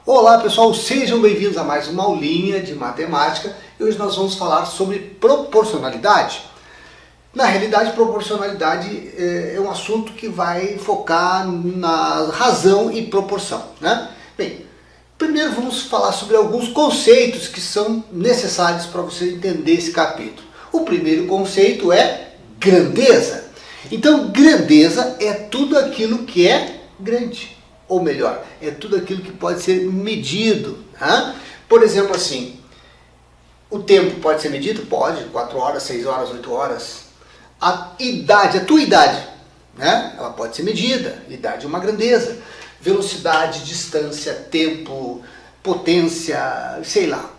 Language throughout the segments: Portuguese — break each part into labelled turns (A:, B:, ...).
A: Olá pessoal, sejam bem-vindos a mais uma aulinha de matemática e hoje nós vamos falar sobre proporcionalidade. Na realidade, proporcionalidade é um assunto que vai focar na razão e proporção, né? Bem, primeiro vamos falar sobre alguns conceitos que são necessários para você entender esse capítulo. O primeiro conceito é grandeza. Então, grandeza é tudo aquilo que é grande. Ou melhor, é tudo aquilo que pode ser medido. Né? Por exemplo, assim, o tempo pode ser medido? Pode, 4 horas, 6 horas, 8 horas. A idade, a tua idade, né? Ela pode ser medida. Idade é uma grandeza. Velocidade, distância, tempo, potência, sei lá.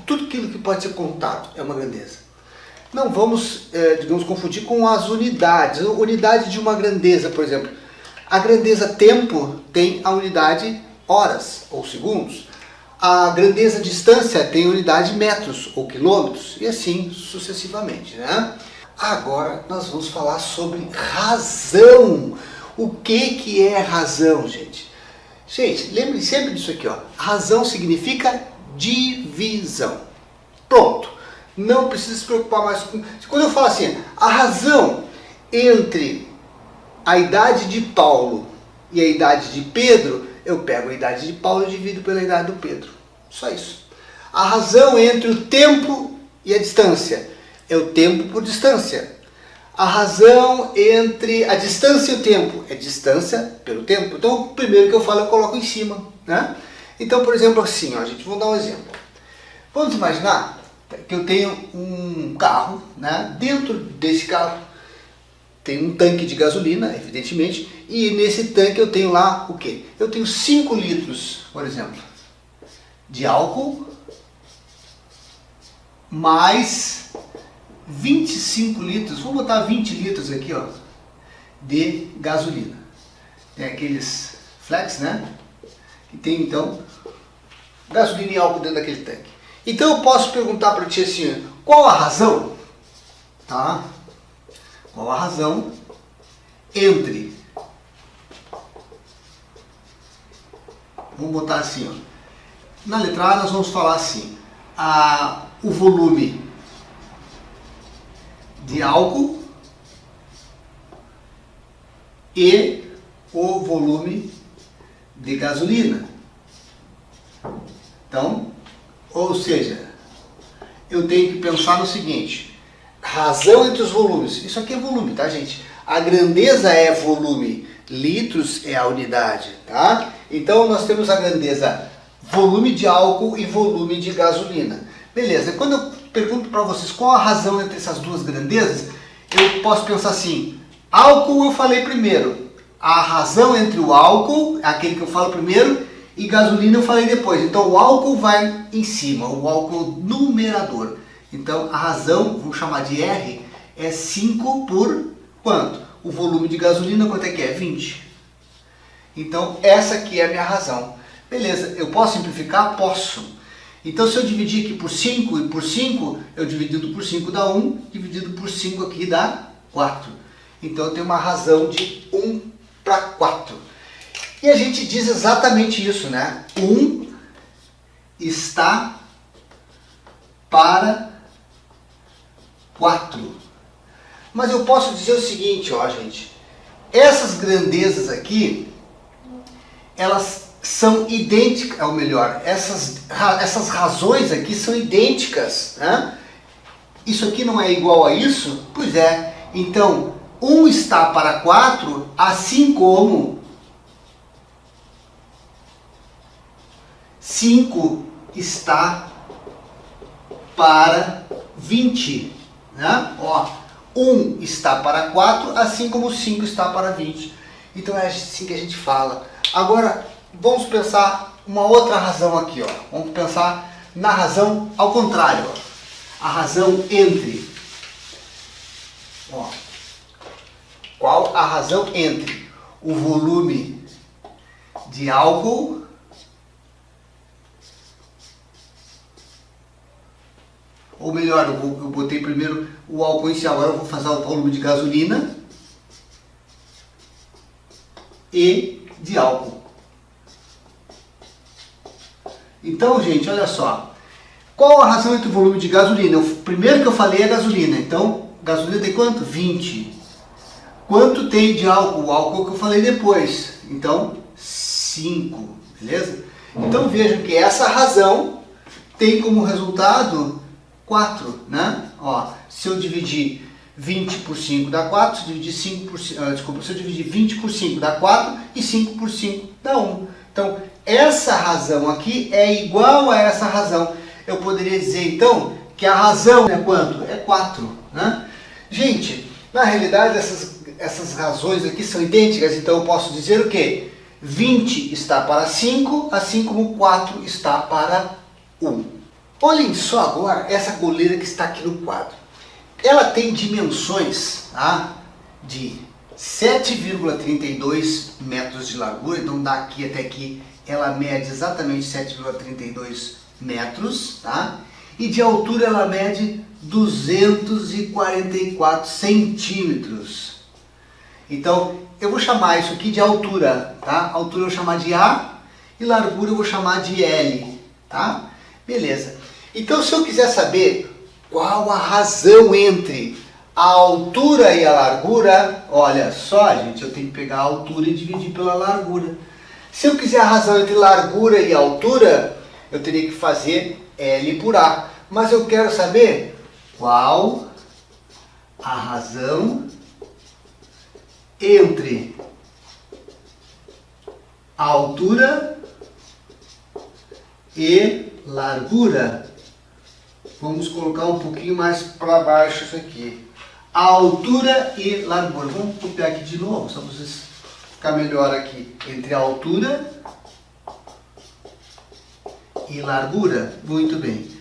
A: Tudo aquilo que pode ser contado é uma grandeza. Não vamos, digamos, confundir com as unidades. A unidade de uma grandeza, por exemplo. A grandeza tempo tem a unidade horas ou segundos. A grandeza distância tem a unidade metros ou quilômetros e assim sucessivamente, né? Agora nós vamos falar sobre razão. O que é razão, gente? Gente, lembre sempre disso aqui, ó. Razão significa divisão. Pronto. Não precisa se preocupar mais com... Quando eu falo assim, a razão entre a idade de Paulo e a idade de Pedro, eu pego a idade de Paulo e divido pela idade do Pedro. Só isso. A razão entre o tempo e a distância é o tempo por distância. A razão entre a distância e o tempo é distância pelo tempo. Então, o primeiro que eu falo eu coloco em cima, né? Então, por exemplo, assim, ó, gente, vamos dar um exemplo. Vamos imaginar que eu tenho um carro, né? Dentro desse carro tem um tanque de gasolina, evidentemente, e nesse tanque eu tenho lá o quê? Eu tenho 5 litros, por exemplo, de álcool, mais 25 litros, vou botar 20 litros aqui, ó, de gasolina. Tem aqueles flex, né? Que tem, então, gasolina e álcool dentro daquele tanque. Então eu posso perguntar para ti assim, qual a razão? Tá? Qual a razão entre, vamos botar assim, ó, na letra A nós vamos falar assim, o volume de álcool e o volume de gasolina. Então, ou seja, eu tenho que pensar no seguinte, razão entre os volumes. Isso aqui é volume, tá, gente? A grandeza é volume, litros é a unidade, tá? Então nós temos a grandeza volume de álcool e volume de gasolina. Beleza, quando eu pergunto para vocês qual a razão entre essas duas grandezas, eu posso pensar assim, álcool eu falei primeiro, a razão entre o álcool, aquele que eu falo primeiro, e gasolina eu falei depois. Então o álcool vai em cima, o álcool numerador. Então a razão, vamos chamar de R, é 5 por quanto? O volume de gasolina quanto é que é? 20. Então essa aqui é a minha razão. Beleza, eu posso simplificar? Posso. Então se eu dividir aqui por 5 e por 5, eu dividido por 5 dá 1, dividido por 5 aqui dá 4. Então eu tenho uma razão de 1 para 4. E a gente diz exatamente isso, né? 1 está para 4. Mas eu posso dizer o seguinte, ó, gente. Essas grandezas aqui, elas são idênticas, ou melhor, essas razões aqui são idênticas, né? Isso aqui não é igual a isso? Pois é. Então, 1 está para 4, assim como 5 está para 20. Né? Ó, 1 está para 4, assim como 5 está para 20. Então é assim que a gente fala. Agora, vamos pensar uma outra razão aqui. Ó. Vamos pensar na razão ao contrário. Ó. A razão entre. Ó. Qual a razão entre o volume de álcool ou melhor, eu botei primeiro o álcool em si, agora eu vou fazer o volume de gasolina e de álcool. Então, gente, olha só. Qual a razão entre o volume de gasolina? O primeiro que eu falei é gasolina. Então, gasolina tem quanto? 20. Quanto tem de álcool? O álcool que eu falei depois. Então, 5. Beleza? Então, vejam que essa razão tem como resultado 4, né? Ó, se eu dividir 20 por 5 dá 4, se eu dividir 5 por 5, desculpa, se eu dividir 20 por 5 dá 4 e 5 por 5 dá 1. Então, essa razão aqui é igual a essa razão. Eu poderia dizer, então, que a razão é quanto? É 4, né? Gente, na realidade, essas razões aqui são idênticas, então eu posso dizer o quê? 20 está para 5, assim como 4 está para 1. Olhem só agora essa goleira que está aqui no quadro. Ela tem dimensões, tá, de 7,32 metros de largura, então daqui até aqui ela mede exatamente 7,32 metros, tá? E de altura ela mede 244 centímetros. Então eu vou chamar isso aqui de altura, tá? Altura eu vou chamar de A e largura eu vou chamar de L, tá? Beleza. Então, se eu quiser saber qual a razão entre a altura e a largura, olha só, gente, eu tenho que pegar a altura e dividir pela largura. Se eu quiser a razão entre largura e altura, eu teria que fazer L por A. Mas eu quero saber qual a razão entre a altura e largura. Vamos colocar um pouquinho mais para baixo isso aqui. A altura e largura. Vamos copiar aqui de novo, só para vocês ficar melhor aqui. Entre a altura e largura. Muito bem.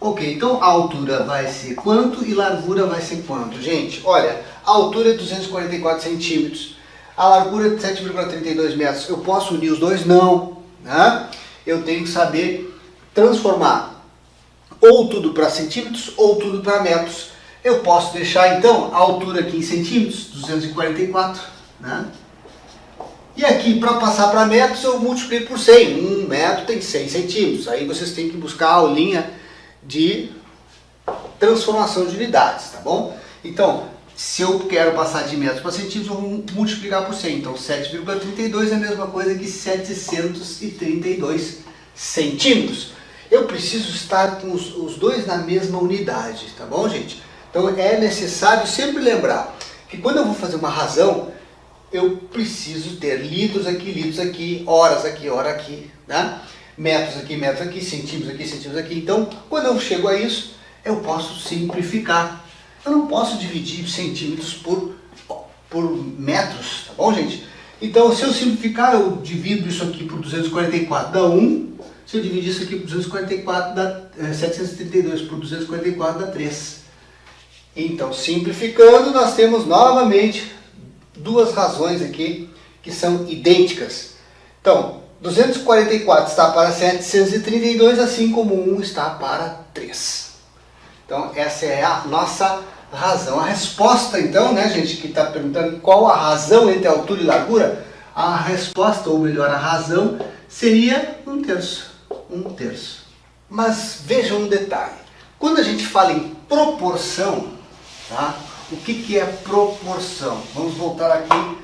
A: Ok, então a altura vai ser quanto e largura vai ser quanto? Gente, olha, a altura é 244 centímetros. A largura é 7,32 metros. Eu posso unir os dois? Não, né? Eu tenho que saber transformar ou tudo para centímetros ou tudo para metros. Eu posso deixar então a altura aqui em centímetros, 244, né? E aqui para passar para metros eu multiplico por 100. 1 metro tem 100 centímetros. Aí vocês têm que buscar a aulinha de transformação de unidades, tá bom? Então, se eu quero passar de metros para centímetros, eu vou multiplicar por 100. Então, 7,32 é a mesma coisa que 732 centímetros. Eu preciso estar com os dois na mesma unidade, tá bom, gente? Então é necessário sempre lembrar que quando eu vou fazer uma razão, eu preciso ter litros aqui, horas aqui, hora aqui, né? Metros aqui, centímetros aqui. Então, quando eu chego a isso, eu posso simplificar. Eu não posso dividir centímetros por metros, tá bom, gente? Então, se eu simplificar, eu divido isso aqui por 244, dá 1. Se eu dividir isso aqui por 244, dá 732 por 244 dá 3. Então, simplificando, nós temos novamente duas razões aqui que são idênticas. Então, 244 está para 732, assim como 1 está para 3. Então, essa é a nossa razão. A resposta, então, né, gente, que está perguntando qual a razão entre altura e largura, a resposta, ou melhor, a razão, seria 1/3. 1/3. Mas vejam um detalhe. Quando a gente fala em proporção, tá? O que é proporção? Vamos voltar aqui.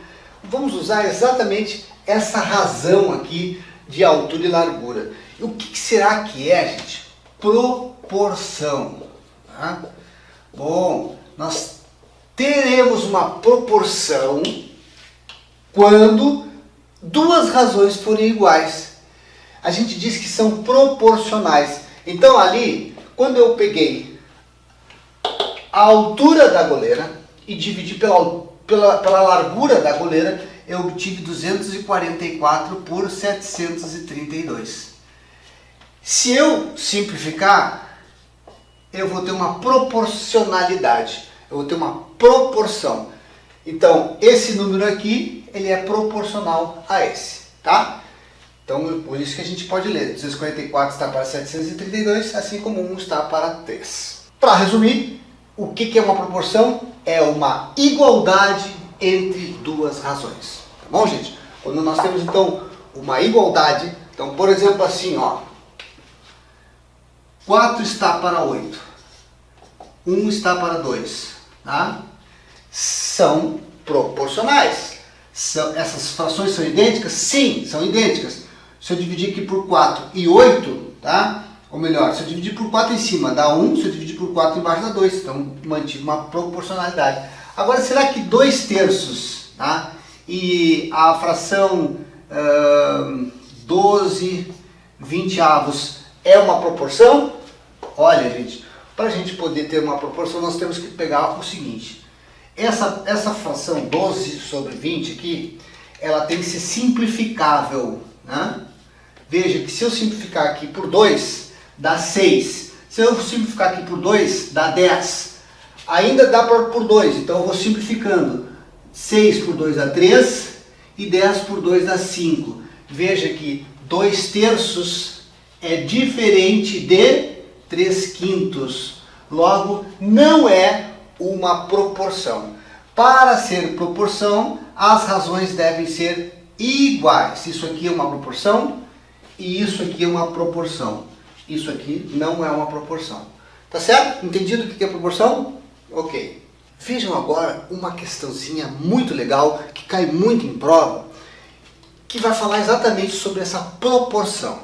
A: Vamos usar exatamente essa razão aqui de altura e largura. E o que será que é, gente? Proporção. Tá? Bom, nós teremos uma proporção quando duas razões forem iguais. A gente diz que são proporcionais. Então ali, quando eu peguei a altura da goleira e dividi pela largura da goleira, eu obtive 244 por 732. Se eu simplificar, eu vou ter uma proporcionalidade, eu vou ter uma proporção. Então, esse número aqui, ele é proporcional a esse, tá? Então, por isso que a gente pode ler, 244 está para 732, assim como 1 está para 3. Para resumir, o que é uma proporção? É uma igualdade entre duas razões. Tá bom, gente? Quando nós temos, então, uma igualdade, então, por exemplo, assim, ó, 4 está para 8. 1 está para 2. Tá? São proporcionais. Essas frações são idênticas? Sim, são idênticas. Se eu dividir aqui por 4 e 8, tá? Ou melhor, se eu dividir por 4 em cima dá 1, se eu dividir por 4 embaixo dá 2. Então, mantive uma proporcionalidade. Agora, será que 2/3, tá? E a fração 12/20 é uma proporção? Olha, gente, para a gente poder ter uma proporção, nós temos que pegar o seguinte. Essa fração 12/20 aqui, ela tem que ser simplificável, né? Veja que se eu simplificar aqui por 2, dá 6. Se eu simplificar aqui por 2, dá 10. Ainda dá por 2, então eu vou simplificando. 6 por 2 dá 3 e 10 por 2 dá 5. Veja que 2/3 é diferente de 3/5. Logo, não é uma proporção. Para ser proporção, as razões devem ser iguais. Isso aqui é uma proporção e isso aqui é uma proporção. Isso aqui não é uma proporção. Tá certo? Entendido o que é proporção? Ok. Vejam agora uma questãozinha muito legal, que cai muito em prova, que vai falar exatamente sobre essa proporção.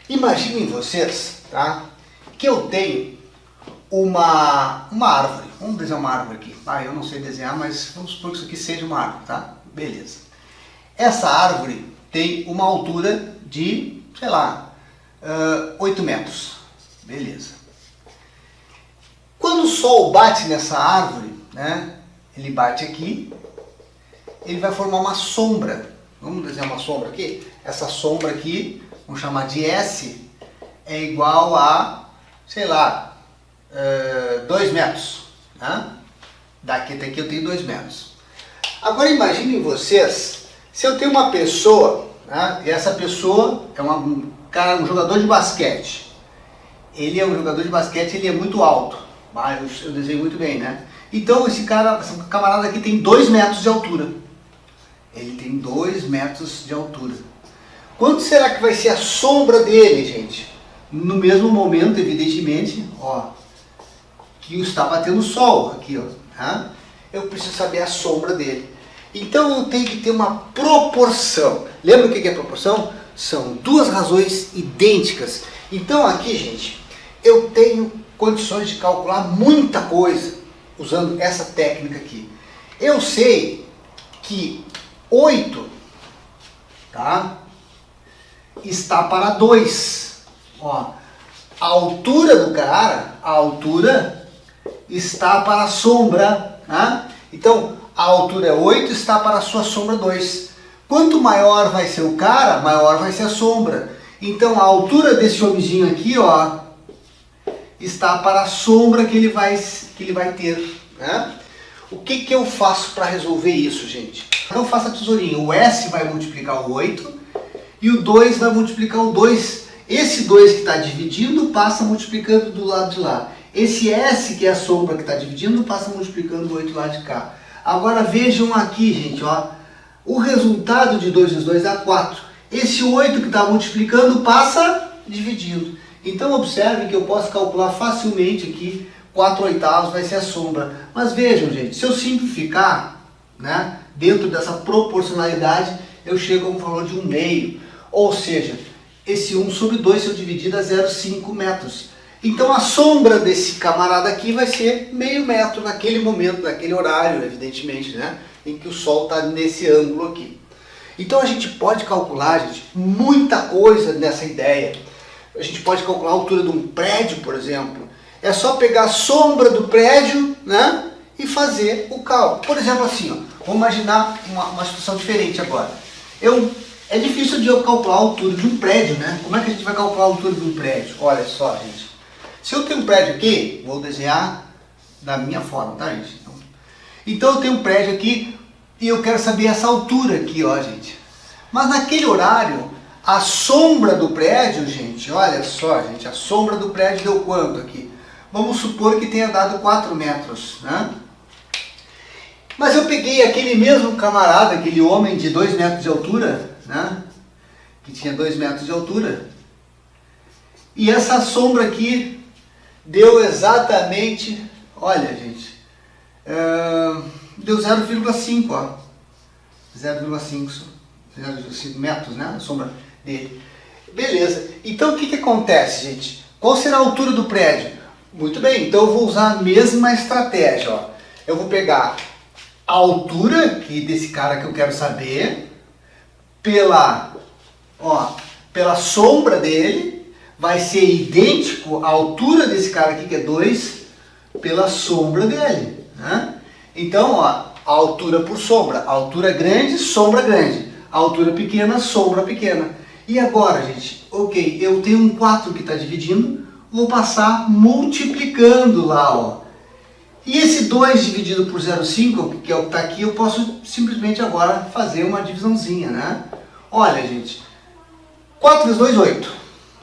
A: Imaginem vocês, tá, que eu tenho uma árvore. Vamos desenhar uma árvore aqui. Eu não sei desenhar, mas vamos supor que isso aqui seja uma árvore, tá? Beleza. Essa árvore tem uma altura de, sei lá, 8 metros. Beleza. Quando o sol bate nessa árvore, né, ele bate aqui, ele vai formar uma sombra. Vamos desenhar uma sombra aqui? Essa sombra aqui, vamos chamar de S, é igual a, sei lá, 2 metros. Né? Daqui até aqui eu tenho 2 metros. Agora imaginem vocês, se eu tenho uma pessoa, né, e essa pessoa é um jogador de basquete. Ele é um jogador de basquete, ele é muito alto. Eu desenho muito bem, né? Então esse camarada aqui tem 2 metros de altura. Ele tem 2 metros de altura. Quanto será que vai ser a sombra dele, gente? No mesmo momento, evidentemente, ó, que está batendo o sol aqui, ó, tá? Eu preciso saber a sombra dele. Então eu tenho que ter uma proporção. Lembra o que é proporção? São duas razões idênticas. Então aqui, gente, eu tenho condições de calcular muita coisa usando essa técnica aqui. Eu sei que 8, tá, está para 2. Ó, a altura do cara, a altura está para a sombra, tá? Então, a altura é 8, está para a sua sombra 2. Quanto maior vai ser o cara, maior vai ser a sombra. Então, a altura desse homenzinho aqui, ó, está para a sombra que ele vai ter, né? O que eu faço para resolver isso, gente? Então, faça a tesourinha. O S vai multiplicar o 8 e o 2 vai multiplicar o 2. Esse 2 que está dividindo passa multiplicando do lado de lá. Esse S, que é a sombra que está dividindo, passa multiplicando o 8 do lado de cá. Agora vejam aqui, gente, ó. O resultado de 2 vezes 2 dá 4. Esse 8 que está multiplicando passa dividindo. Então observem que eu posso calcular facilmente aqui, 4/8 vai ser a sombra. Mas vejam, gente, se eu simplificar, né, dentro dessa proporcionalidade, eu chego a um valor de 1/2. Ou seja, esse 1 sobre 2, se eu dividir, dá 0,5 metros. Então a sombra desse camarada aqui vai ser meio metro naquele momento, naquele horário, evidentemente, né, em que o sol está nesse ângulo aqui. Então a gente pode calcular, gente, muita coisa nessa ideia. A gente pode calcular a altura de um prédio, por exemplo. É só pegar a sombra do prédio, né, e fazer o cálculo. Por exemplo, assim, ó, vamos imaginar uma situação diferente agora. É difícil de eu calcular a altura de um prédio, né? Como é que a gente vai calcular a altura de um prédio? Olha só, gente. Se eu tenho um prédio aqui, vou desenhar da minha forma, tá, gente? Então eu tenho um prédio aqui e eu quero saber essa altura aqui, ó, gente. Mas naquele horário, a sombra do prédio, gente, olha só, gente, a sombra do prédio deu quanto aqui? Vamos supor que tenha dado 4 metros, né? Mas eu peguei aquele mesmo camarada, aquele homem de 2 metros de altura, né? Que tinha 2 metros de altura. E essa sombra aqui deu exatamente, olha gente, deu 0,5, ó. 0,5 metros, né? A sombra dele. Beleza. Então o que acontece, gente? Qual será a altura do prédio? Muito bem, então eu vou usar a mesma estratégia, ó. Eu vou pegar a altura aqui desse cara que eu quero saber, pela sombra dele, vai ser idêntico à altura desse cara aqui, que é 2, pela sombra dele, né? Então, ó, a altura por sombra, altura grande, sombra grande, altura pequena, sombra pequena. E agora, gente, ok, eu tenho um 4 que está dividindo, vou passar multiplicando lá, ó. E esse 2 dividido por 0,5, que é o que está aqui, eu posso simplesmente agora fazer uma divisãozinha, né? Olha, gente, 4 vezes 2, 8,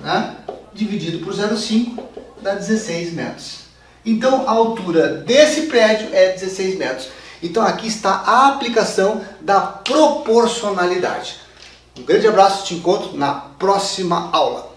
A: né? Dividido por 0,5 dá 16 metros. Então a altura desse prédio é 16 metros. Então aqui está a aplicação da proporcionalidade. Um grande abraço, te encontro na próxima aula.